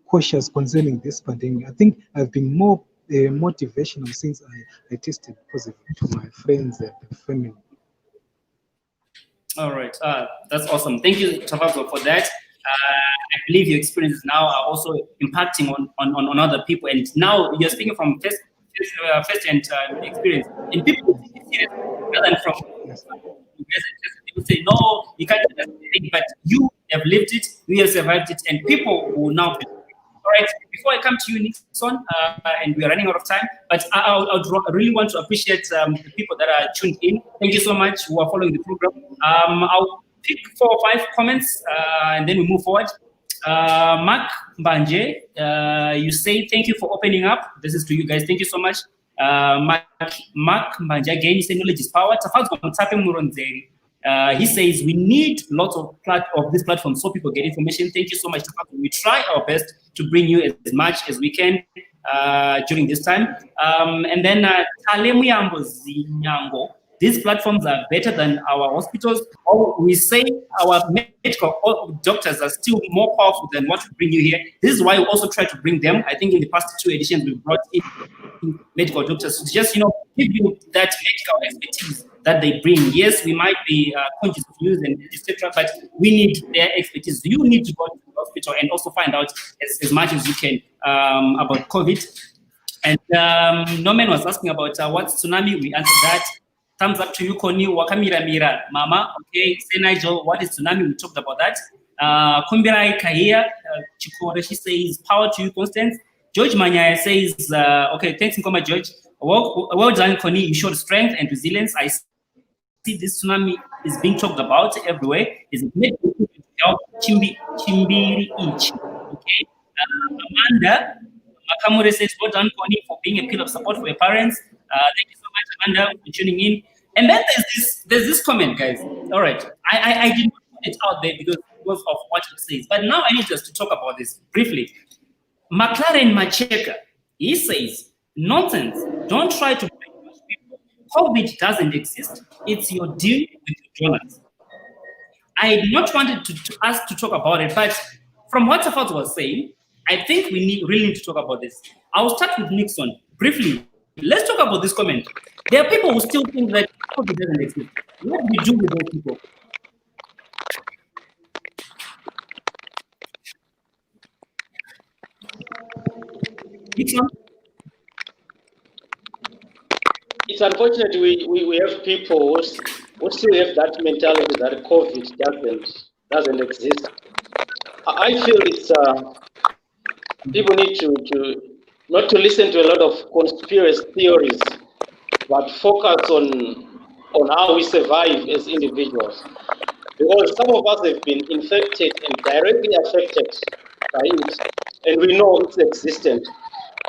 cautious concerning this pandemic. I think I've been more motivational since I tested positive to my friends and the family. All right. That's awesome. Thank you, Tavago, for that. I believe your experiences now are also impacting on other people. And now you're speaking from first-hand experience. And people will take it serious rather than from people say, no, you can't do that thing, but you have lived it, you have survived it, and people will now be. All right, before I come to you, Nixon, and we are running out of time, but I really want to appreciate the people that are tuned in. Thank you so much who are following the program. I'll pick 4 or 5 comments, and then we move forward. Mark Mbanje, you say thank you for opening up. This is to you guys. Thank you so much. Mark Manja again, he said knowledge is power. He says we need lots of these platforms so people get information. Thank you so much. We try our best to bring you as much as we can during this time. And then Talemuyambo Zinyango. These platforms are better than our hospitals. Or we say our medical doctors are still more powerful than what we bring you here. This is why we also try to bring them. I think in the past 2 editions we brought in medical doctors to just give you that medical expertise that they bring. Yes, we might be conscious of use and etc., but we need their expertise. You need to go to the hospital and also find out as much as you can about COVID. And Norman was asking about what's tsunami. We answered that. Thumbs up to you, Koni. Wakamira Mira, Mama. Okay, say Nigel, what is tsunami? We talked about that. Kumbirai Kahia, Chikore, she says, power to you, Constance. George Manya says, okay, thanks, Nkoma George. Well done, Koni. You showed strength and resilience. I see this tsunami is being talked about everywhere. Is made to help Chimbiri each. Okay. Amanda Makamure says, well done, Koni, for being a pillar of support for your parents. Thank you so much, Amanda, for tuning in. And then there's this comment, guys. All right. I didn't put it out there because of what it says. But now I need us to talk about this briefly. McLaren Macheka, he says, nonsense. Don't try to brainwash people. COVID doesn't exist. It's your deal with your journalists. I did not want to us to talk about it, but from what Safat was saying, I think we really need to talk about this. I'll start with Nixon briefly. Let's talk about this comment. There are people who still think that COVID doesn't exist. What do we do with those people? Nixon? It's unfortunate we have people who still have that mentality that COVID doesn't exist. I feel it's people need to not to listen to a lot of conspiracy theories, but focus on how we survive as individuals. Because some of us have been infected and directly affected by it, and we know it's existent.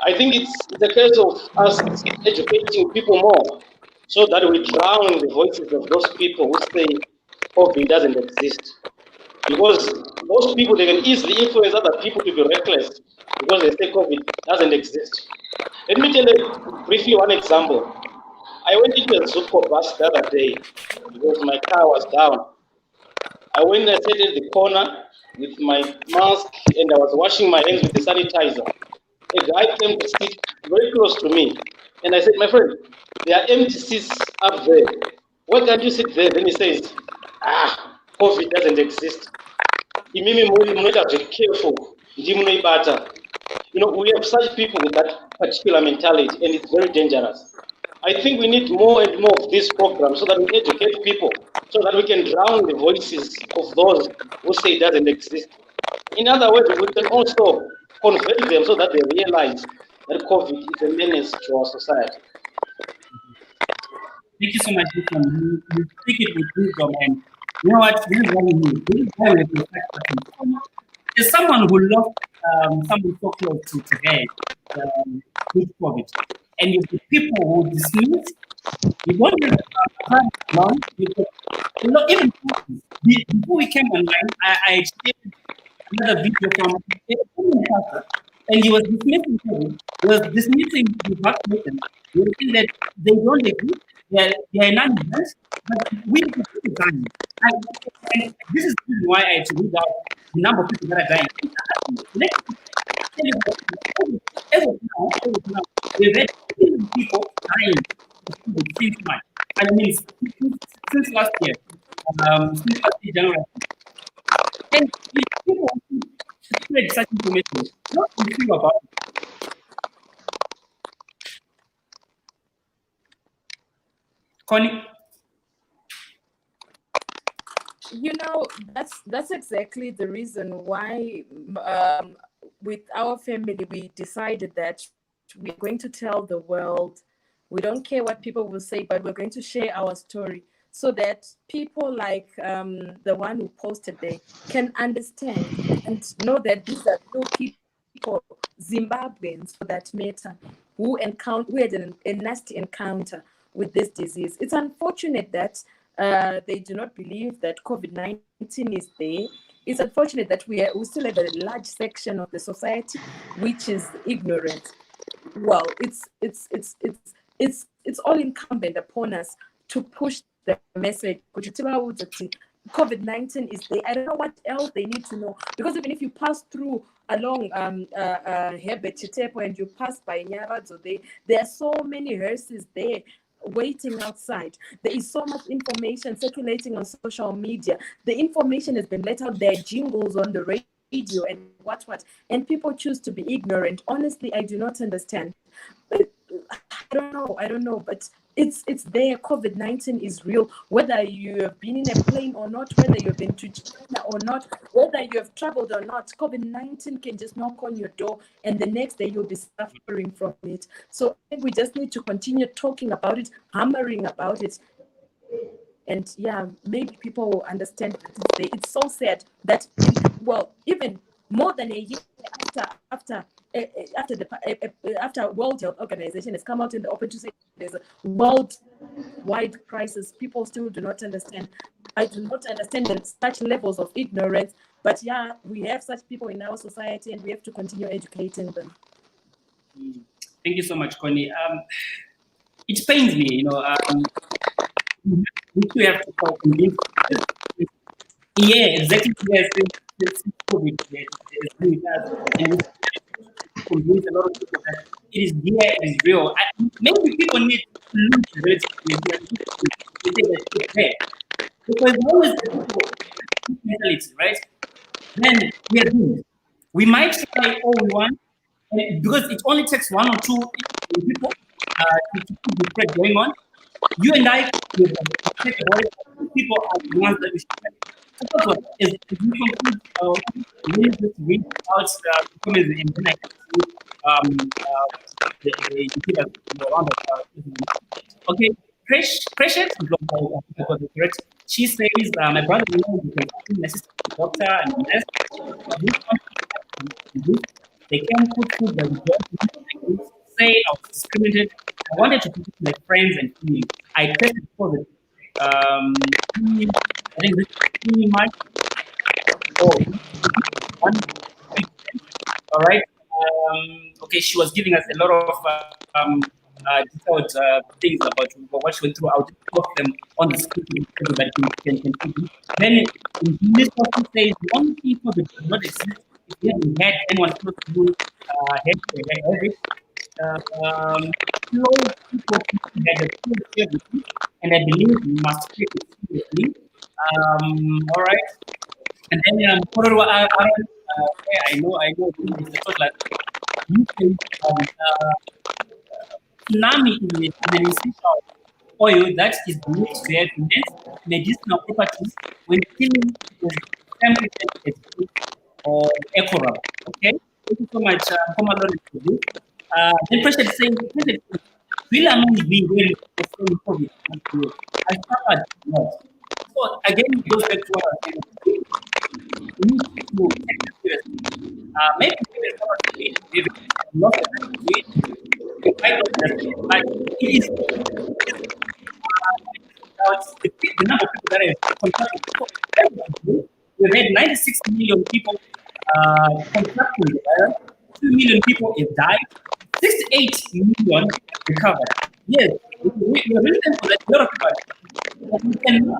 I think it's a case of us educating people more so that we drown the voices of those people who say COVID doesn't exist. Because those people, they can easily influence other people to be reckless because they say COVID doesn't exist. Let me tell you briefly one example. I went into a Zuko bus the other day because my car was down. I went and sat in the corner with my mask and I was washing my hands with the sanitizer. A guy came to sit very close to me and I said, my friend, there are empty seats up there. Why can't you sit there? Then he says, COVID doesn't exist. You have to be careful. We have such people with that particular mentality and it's very dangerous. I think we need more and more of these programs so that we educate people, so that we can drown the voices of those who say it doesn't exist. In other words, we can also convert them so that they realize that COVID is a menace to our society. Thank you so much, Nixon. You speak it with wisdom, and you know what? This is what we need. This is why we reflect. There's someone who lost someone so close to today with COVID, and you the people who dismiss. You don't have long. Even before we came online, I shared another video from a pastor, and he was dismissing COVID. He was dismissing the vaccination. He was saying that they don't exist. They are non-events, but we need to keep dying. And this is the reason why I had to read out the number of people that are dying. Let's tell you, as of now, we've had people dying since March. I mean, since last year, January. And if people spread such information, what do you think about it? Connie? That's exactly the reason why with our family we decided that we're going to tell the world. We don't care what people will say, but we're going to share our story so that people like the one who posted there can understand and know that these are real people, Zimbabweans for that matter, who had a nasty encounter with this disease. It's unfortunate that they do not believe that COVID-19 is there. It's unfortunate that we still have a large section of the society which is ignorant. Well, it's all incumbent upon us to push the message. COVID-19 is there. I don't know what else they need to know, because even if you pass through along Herbert Chitepo and you pass by Nyaradzo, there are so many hearses there waiting outside. There is so much information circulating on social media. The information has been let out there, jingles on the radio and what, and people choose to be ignorant. Honestly, I do not understand. But I don't know, but it's there. COVID-19 is real. Whether you have been in a plane or not, whether you've been to China or not, whether you have traveled or not, COVID-19 can just knock on your door and the next day you'll be suffering from it. So I think we just need to continue talking about it, hammering about it. And yeah, maybe people will understand that it's so sad that, even more than a year after World Health Organization has come out in the open to say there's a worldwide crisis, people still do not understand. I do not understand such levels of ignorance, but yeah, we have such people in our society and we have to continue educating them. Thank you so much, Connie. It pains me, we have to convince. Yeah, exactly. Yes, it's COVID. Yes, it does. And we convince a lot of people that it is there, it is real. Maybe people need to look relatively they say that it's there. Because always the people mentality, right? Then we are doomed. We might try all we want, because it only takes one or two people to keep the spread going on. You and I, people are the ones that we should try. So is we conclude, really just read out the comments and then I can see the round of okay, Precious, she says, my brother-in-law is an assistant doctor and nurse. They can't put food by the door. Say I was discriminated. I wanted to protect my friends and family. I tested positive. I think this is March. Oh, all right. Okay, she was giving us a lot of detailed things about what she went through. I'll just put them on the screen so everybody can see. Then in this person says the only people that does not exist if you haven't had anyone close to you have it. Slow people had a full share with you, and I believe you must take it seriously. All right. And then I know it's a total you can tsunami is an essential oil that is believed to have immense medicinal properties when killing with family or ecoral. Okay, thank you so much, Commodore, for this. The president saying, will among be very COVID? I suffered a lot. So again, it goes back to what I was saying. We need to take it seriously. Maybe maybe not but it is the number of people that are contracted. We've had 96 million people contracting the virus. 2 million people have died. 68 million recovered. Yes, we are really thankful that a lot of people we can a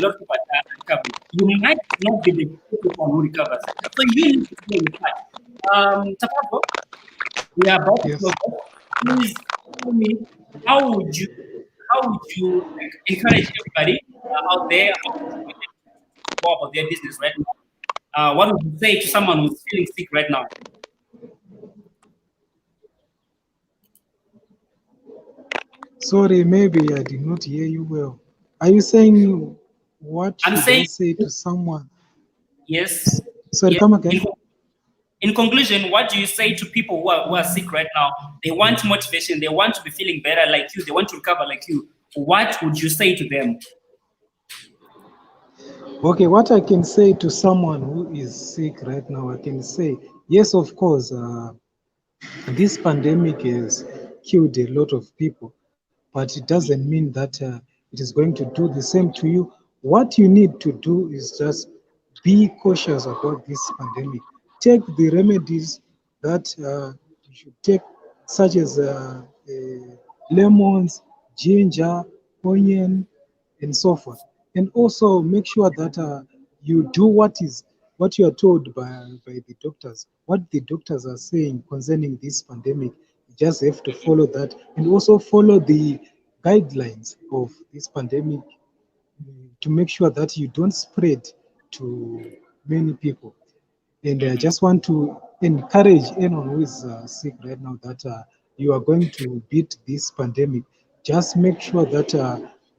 lot of people recover. You might not be the people who recovers. So you need to play your part. Tapato, we are about to close. Please tell me how would you encourage everybody out there to go about their business right now? What would you say to someone who's feeling sick right now? Sorry, maybe I did not hear you well. Are you saying what should I say to someone? Yes. Sorry, yes. Come again. In conclusion, what do you say to people who are sick right now? They want motivation. They want to be feeling better like you. They want to recover like you. What would you say to them? Okay, what I can say to someone who is sick right now, I can say, yes, of course, This pandemic has killed a lot of people, but it doesn't mean that it is going to do the same to you. What you need to do is just be cautious about this pandemic. Take the remedies that you should take, such as lemons, ginger, onion, and so forth. And also make sure that you do what you are told by the doctors. What the doctors are saying concerning this pandemic, you just have to follow that, and also follow the guidelines of this pandemic to make sure that you don't spread to many people. And I just want to encourage anyone who is sick right now that you are going to beat this pandemic. Just make sure that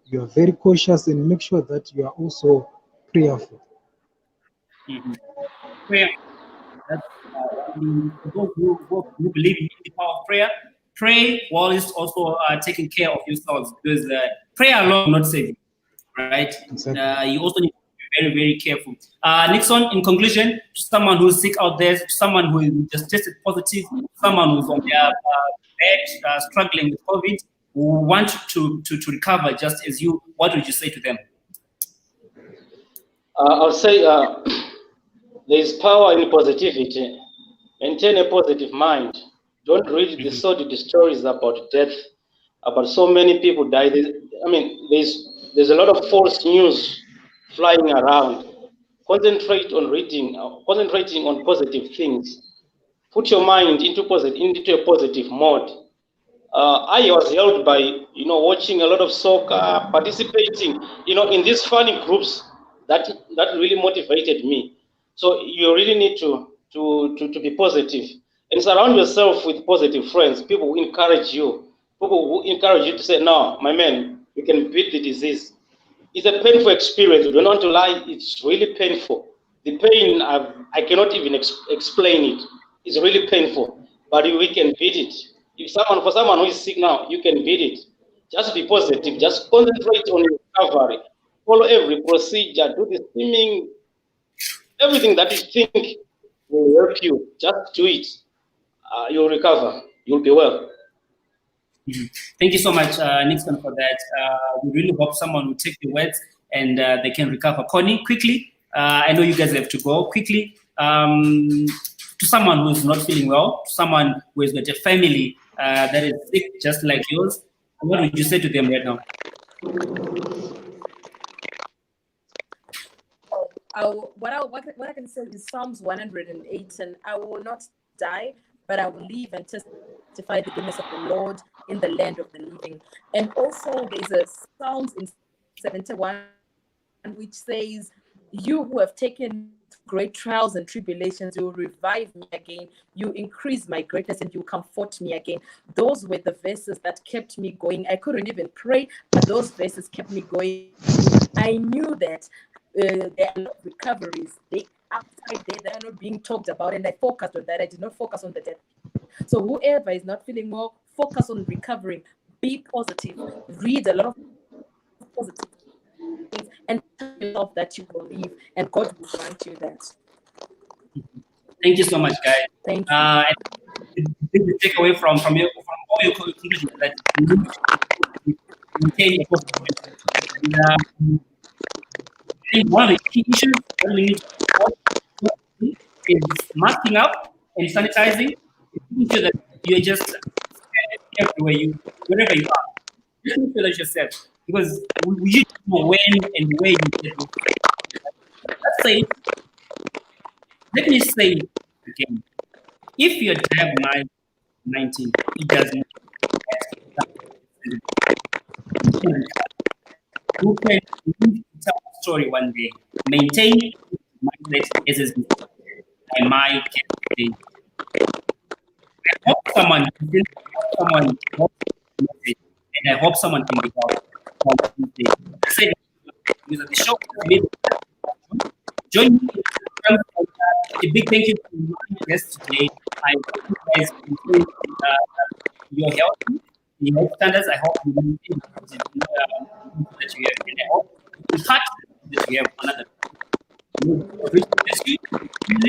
you are very cautious, and make sure that you are also prayerful. Mhm. Prayer. That's for those who believe in the power of prayer. Pray while it's also taking care of yourselves, because prayer alone will not save you, right? Exactly. You also need to be very, very careful. Nixon, in conclusion, to someone who's sick out there, to someone who is just tested positive, someone who's on their bed struggling with COVID, who want to recover just as you, what would you say to them? I'll say there is power in positivity. Maintain a positive mind. Don't read the sordid stories about death, about so many people die. I mean, there's a lot of false news flying around. Concentrating on positive things. Put your mind into a positive mode. I was helped by watching a lot of soccer, participating in these funny groups that really motivated me. So you really need to be positive and surround yourself with positive friends, people who encourage you, to say, no, my man, you can beat the disease. It's a painful experience. We don't want to lie. It's really painful. The pain, I cannot even explain it. It's really painful, but we can beat it. For someone who is sick now, you can beat it. Just be positive. Just concentrate on your recovery. Follow every procedure. Do the swimming. Everything that you think will help you. Just do it. You'll recover. You'll be well. Mhm. Thank you so much, Nixon, for that. We really hope someone will take the words and they can recover. Connie, quickly, I know you guys have to go quickly. To someone who's not feeling well, to someone who has got a family that is sick just like yours, what would you say to them right now? What I can say is Psalms 108, and I will not die, but I will live and testify the goodness of the Lord in the land of the living. And also there's a Psalms in 71 which says, you who have taken great trials and tribulations, you will revive me again, you increase my greatness, and you comfort me again. Those were the verses that kept me going. I couldn't even pray, but those verses kept me going. I knew that there are a lot of recoveries outside there that are not being talked about, and I focused on that. I did not focus on the death. So whoever is not feeling well, focus on recovering. Be positive. Read a lot of positive things, and tell yourself that you believe, and God will grant you that. Thank you so much, guys. Thank you. The takeaway from all your conclusions that you need to maintain a positive mentality. And, I think one of the key issues that we need to is masking up and sanitizing, making sure that you're just everywhere wherever you are. Just make sure that you're safe, because we usually know when and where you get those. Let's say, let me say it again. If you're diagnosed 19, it does not. You can live to tell a story one day. Maintain mindset as is by my case. I hope someone helps message, and I hope someone can be helped from this day. I said because the show is join me in terms of a big thank you to my guests today. I hope you guys enjoy your health standards. I hope you maintain that you have, and I hope you touch that you have another. Rescue, and